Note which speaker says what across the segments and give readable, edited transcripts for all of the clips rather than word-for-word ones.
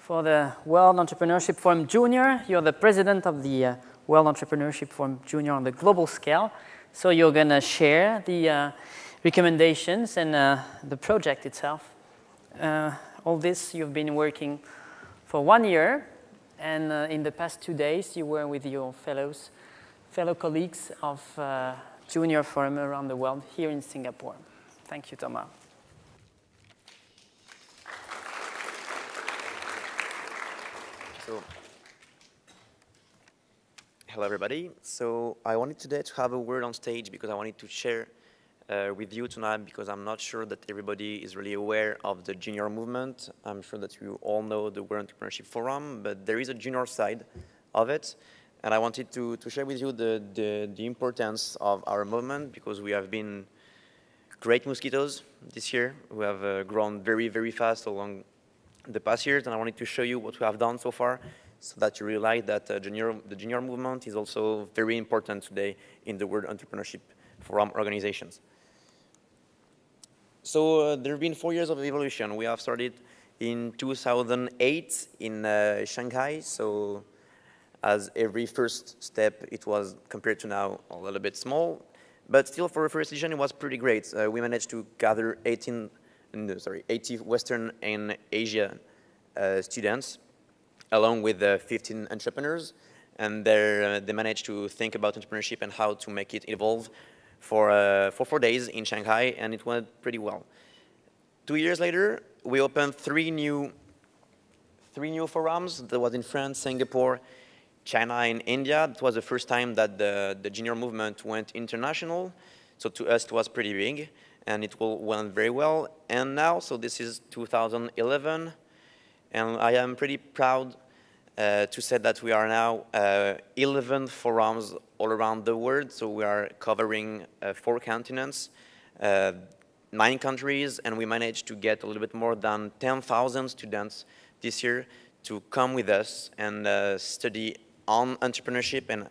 Speaker 1: for the World Entrepreneurship Forum Junior. You're the president of the World Entrepreneurship Forum Junior on the global scale. So you're going to share the recommendations and the project itself. All this you've been working for 1 year, and in the past 2 days you were with your fellow colleagues of Junior Forum around the world here in Singapore. Thank you, Thomas.
Speaker 2: So, hello everybody. So I wanted today to have a word on stage because I wanted to share with you tonight, because I'm not sure that everybody is really aware of the junior movement. I'm sure that you all know the World Entrepreneurship Forum, but there is a junior side of it. And I wanted to share with you the importance of our movement, because we have been great mosquitoes this year. We have grown very, very fast along the past years, and I wanted to show you what we have done so far, so that you realize that the junior movement is also very important today in the World Entrepreneurship Forum organizations. So there have been 4 years of evolution. We have started in 2008 in Shanghai. So as every first step, it was, compared to now, a little bit small. But still, for a first edition, it was pretty great. We managed to gather 80 Western and Asian students, along with 15 entrepreneurs. And they managed to think about entrepreneurship and how to make it evolve for 4 days in Shanghai, and it went pretty well. 2 years later, we opened three new forums. That was in France, Singapore, China, and India. It was the first time that the junior movement went international. So to us, it was pretty big, and it went very well. And now, so this is 2011, and I am pretty proud to say that we are now 11 forums all around the world. So we are covering 4 continents, 9 countries, and we managed to get a little bit more than 10,000 students this year to come with us and study on entrepreneurship and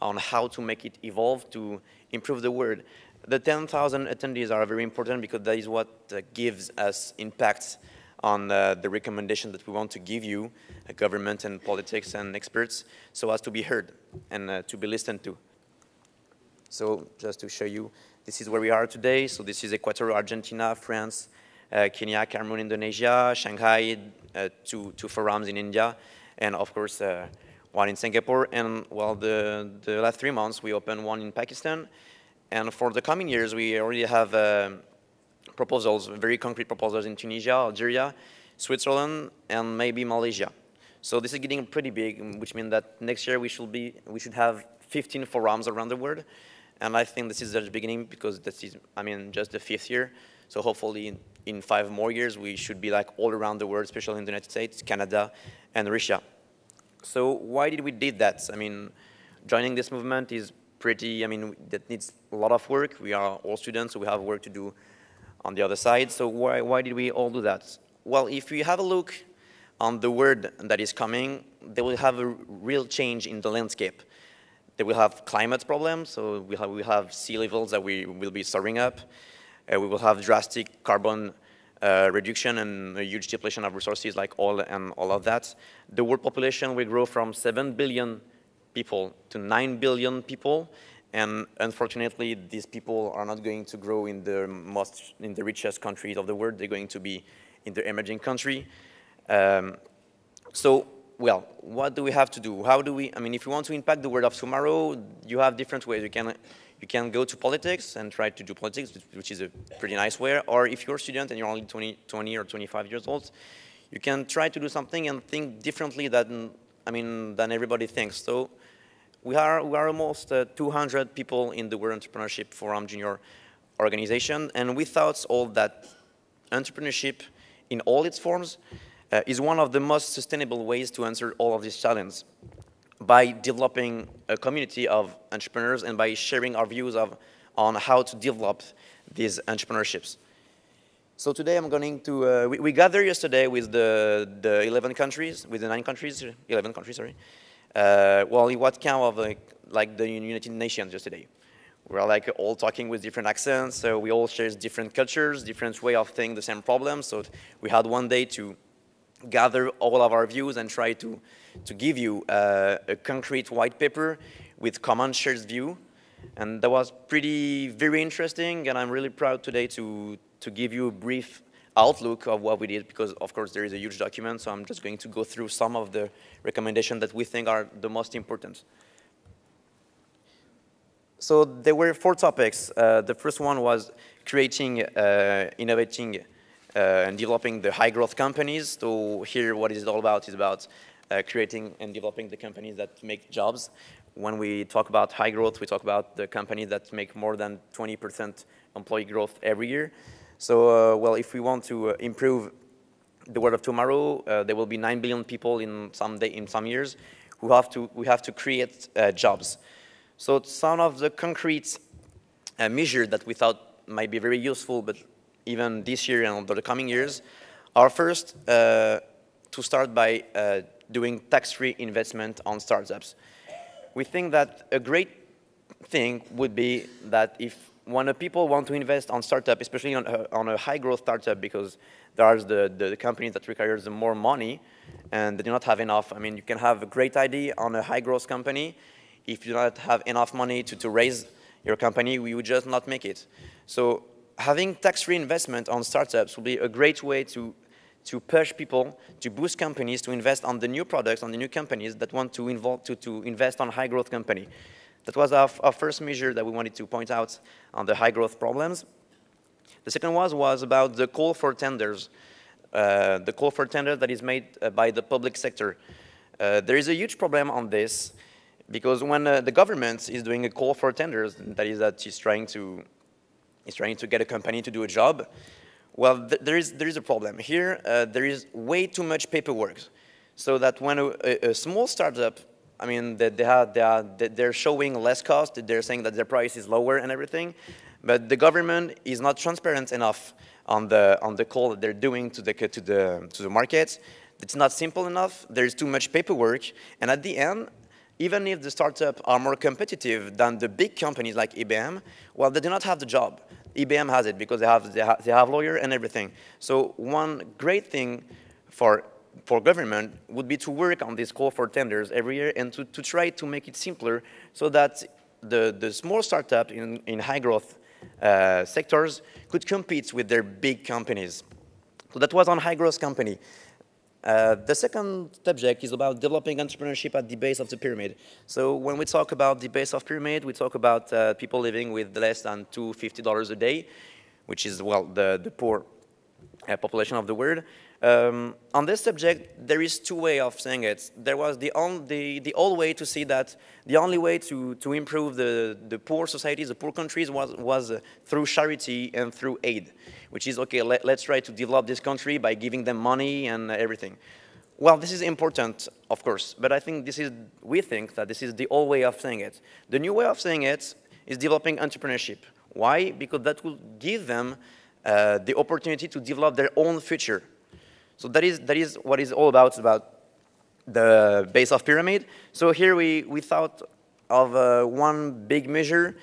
Speaker 2: on how to make it evolve to improve the world. The 10,000 attendees are very important, because that is what gives us impact on the recommendation that we want to give you, government and politics and experts, so as to be heard and to be listened to. So just to show you, this is where we are today. So this is Ecuador, Argentina, France, Kenya, Cameroon, Indonesia, Shanghai, two forums in India, and of course one in Singapore. And well, the last 3 months we opened one in Pakistan. And for the coming years, we already have proposals, very concrete proposals in Tunisia, Algeria, Switzerland, and maybe Malaysia. So this is getting pretty big, which means that next year we should have 15 forums around the world. And I think this is just the beginning, because this is, just the 5th year. So hopefully in 5 more years, we should be like all around the world, especially in the United States, Canada, and Russia. So why did we did that? Joining this movement is pretty, that needs a lot of work. We are all students, so we have work to do on the other side. So why did we all do that? Well, if we have a look on the world that is coming, they will have a real change in the landscape. They will have climate problems, so we have sea levels that we will be soaring up. We will have drastic carbon reduction and a huge depletion of resources like oil and all of that. The world population will grow from 7 billion people to 9 billion people. And unfortunately, these people are not going to grow in the richest countries of the world. They're going to be in the emerging country. Well, what do we have to do? How do we? If you want to impact the world of tomorrow, you have different ways. You can go to politics and try to do politics, which is a pretty nice way. Or if you're a student and you're only 20 or 25 years old, you can try to do something and think differently than everybody thinks. So we are almost 200 people in the World Entrepreneurship Forum Junior organization, and we thought all that entrepreneurship in all its forms is one of the most sustainable ways to answer all of these challenges, by developing a community of entrepreneurs and by sharing our views on how to develop these entrepreneurships. So today I'm going to, we gathered yesterday with the 11 countries, with the 11 countries, sorry. Well, what kind of like the United Nations yesterday. We're like all talking with different accents, so we all share different cultures, different way of thinking the same problem. So we had one day to gather all of our views and try to give you a concrete white paper with common shared view. And that was very interesting, and I'm really proud today to give you a brief outlook of what we did, because of course there is a huge document, so I'm just going to go through some of the recommendations that we think are the most important. So there were 4 topics. The first one was creating, innovating, and developing the high growth companies. So here what it is all about is about creating and developing the companies that make jobs. When we talk about high growth, we talk about the companies that make more than 20% employee growth every year. So, well, if we want to improve the world of tomorrow, there will be 9 billion people in some years who we have to create jobs. So some of the concrete measures that we thought might be very useful, but even this year and over the coming years, are first to start by doing tax-free investment on startups. We think that a great thing would be that when people want to invest on startup, especially on a high-growth startup, because there's the companies that requires the more money, and they do not have enough. I mean, you can have a great idea on a high-growth company. If you do not have enough money to raise your company, we would just not make it. So having tax-free investment on startups will be a great way to push people, to boost companies, to invest on the new products, on the new companies that want to invest on high-growth company. That was our first measure that we wanted to point out on the high-growth problems. The second was about the call for tenders, the call for tenders that is made by the public sector. There is a huge problem on this, because when the government is doing a call for tenders, that is that it's trying to get a company to do a job, well, there is a problem. Here, there is way too much paperwork, so that when a small startup, I mean, they're showing less cost, they're saying that their price is lower and everything, but the government is not transparent enough on the call that they're doing to the markets. It's not simple enough, there's too much paperwork, and at the end, even if the startups are more competitive than the big companies like IBM, well, they do not have the job. IBM has it because they have lawyers and everything. So one great thing for government would be to work on this call for tenders every year and to try to make it simpler, so that the small startups in high growth sectors could compete with their big companies. So that was on high growth company. The second subject is about developing entrepreneurship at the base of the pyramid. So when we talk about the base of pyramid, we talk about people living with less than $250 a day, which is, well, the poor population of the world. On this subject, there is 2 ways of saying it. There was the old way to see that the only way to improve the poor societies, the poor countries, was through charity and through aid, which is, okay, let's try to develop this country by giving them money and everything. Well, this is important, of course, but we think that this is the old way of saying it. The new way of saying it is developing entrepreneurship. Why? Because that will give them the opportunity to develop their own future. So that is what it's all about the base of pyramid. So here we thought of one big measure.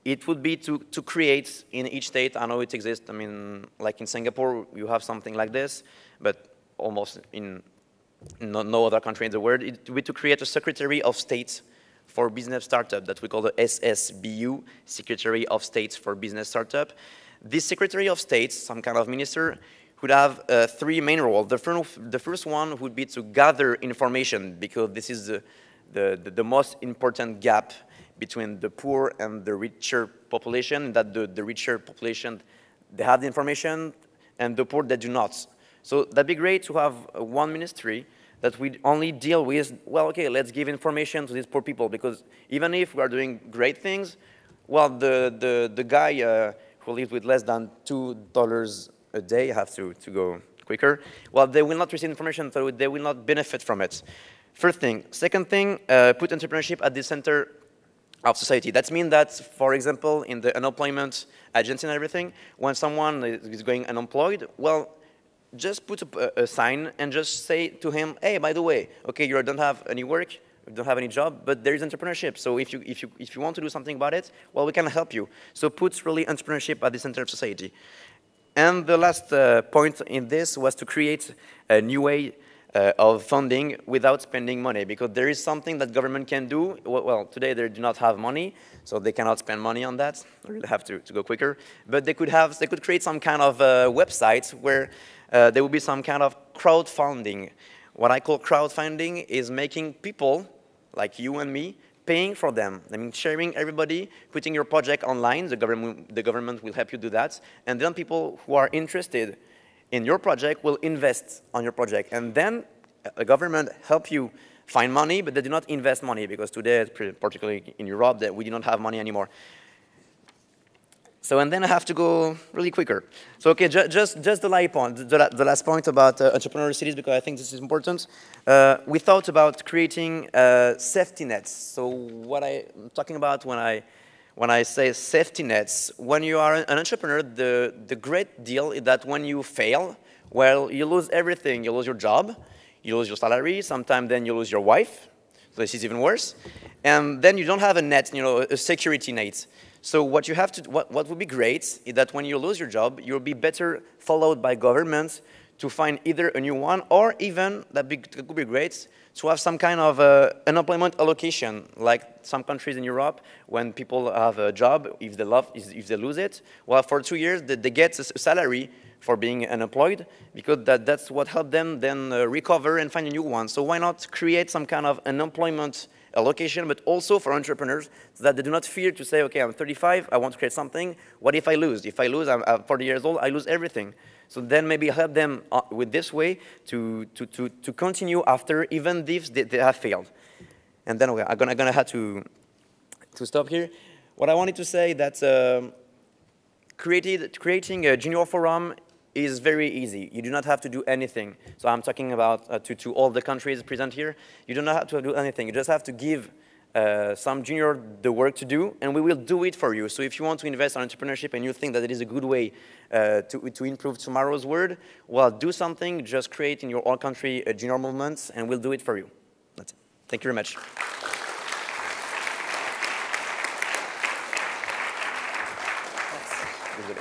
Speaker 2: It would be to create in each state, I know it exists, I mean, like in Singapore, you have something like this, but almost in no other country in the world. It would be to create a Secretary of State for Business Startup that we call the SSBU, Secretary of State for Business Startup. This Secretary of State, some kind of minister, would have 3 main roles. The first one would be to gather information, because this is the most important gap between the poor and the richer population, that the richer population, they have the information, and the poor, they do not. So that'd be great to have one ministry that we only deal with, well, okay, let's give information to these poor people, because even if we are doing great things, well, the guy who lives with less than $2 a day, I have to go quicker, well, they will not receive information, so they will not benefit from it. First thing. Second thing, put entrepreneurship at the center of society. That means that, for example, in the unemployment agency and everything, when someone is going unemployed, well, just put a sign and just say to him, hey, by the way, okay, you don't have any work, you don't have any job, but there is entrepreneurship. So if you want to do something about it, well, we can help you. So put really entrepreneurship at the center of society. And the last point in this was to create a new way of funding without spending money, because there is something that government can do. Well, today they do not have money, so they cannot spend money on that. They will have to go quicker. But they could create some kind of website where there will be some kind of crowdfunding. What I call crowdfunding is making people like you and me paying for them. I mean, sharing everybody, putting your project online. The government will help you do that. And then people who are interested in your project will invest on your project. And then the government help you find money, but they do not invest money, because today, particularly in Europe, that we do not have money anymore. So, and then I have to go really quicker. So, okay, just the last point about entrepreneurial cities, because I think this is important. We thought about creating safety nets. So what I'm talking about when I say safety nets, when you are an entrepreneur, the great deal is that when you fail, well, you lose everything. You lose your job, you lose your salary, sometimes then you lose your wife. So this is even worse. And then you don't have a net, a security net. So what you have to, what would be great is that when you lose your job, you'll be better followed by governments to find either a new one, or even, that could be great, to have some kind of unemployment allocation, like some countries in Europe, when people have a job, if they lose it, well, for 2 years, they get a salary for being unemployed, because that's what helped them then recover and find a new one. So why not create some kind of unemployment allocation, but also for entrepreneurs, so that they do not fear to say, okay, I'm 35, I want to create something. What if I lose? If I lose, I'm 40 years old, I lose everything. So then maybe help them with this way to continue after, even if they have failed. And then I'm gonna have to stop here. What I wanted to say that creating a junior forum is very easy. You do not have to do anything. So I'm talking about to all the countries present here. You do not have to do anything. You just have to give some junior the work to do, and we will do it for you. So if you want to invest in entrepreneurship and you think that it is a good way to improve tomorrow's world, well, do something. Just create in your own country a junior movement, and we'll do it for you. That's it. Thank you very much. Yes.